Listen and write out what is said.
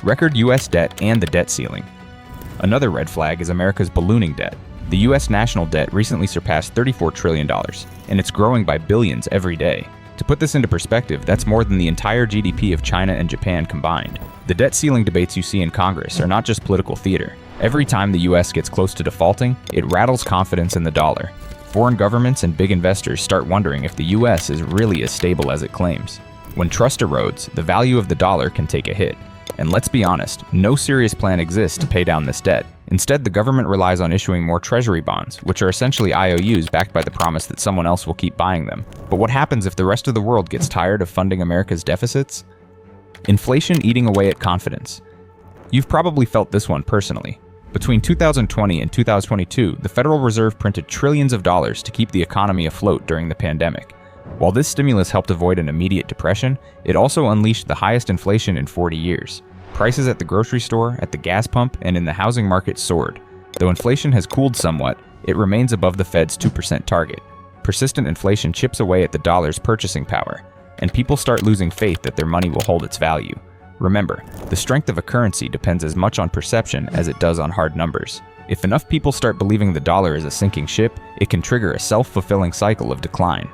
record U.S. debt and the debt ceiling. Another red flag is America's ballooning debt. The U.S. national debt recently surpassed $34 trillion, and it's growing by billions every day. To put this into perspective, that's more than the entire GDP of China and Japan combined. The debt ceiling debates you see in Congress are not just political theater. Every time the U.S. gets close to defaulting, it rattles confidence in the dollar. Foreign governments and big investors start wondering if the U.S. is really as stable as it claims. When trust erodes, the value of the dollar can take a hit. And let's be honest, no serious plan exists to pay down this debt. Instead, the government relies on issuing more treasury bonds, which are essentially IOUs backed by the promise that someone else will keep buying them. But what happens if the rest of the world gets tired of funding America's deficits? Inflation eating away at confidence. You've probably felt this one personally. Between 2020 and 2022, the Federal Reserve printed trillions of dollars to keep the economy afloat during the pandemic. While this stimulus helped avoid an immediate depression, it also unleashed the highest inflation in 40 years. Prices at the grocery store, at the gas pump, and in the housing market soared. Though inflation has cooled somewhat, it remains above the Fed's 2% target. Persistent inflation chips away at the dollar's purchasing power, and people start losing faith that their money will hold its value. Remember, the strength of a currency depends as much on perception as it does on hard numbers. If enough people start believing the dollar is a sinking ship, it can trigger a self-fulfilling cycle of decline.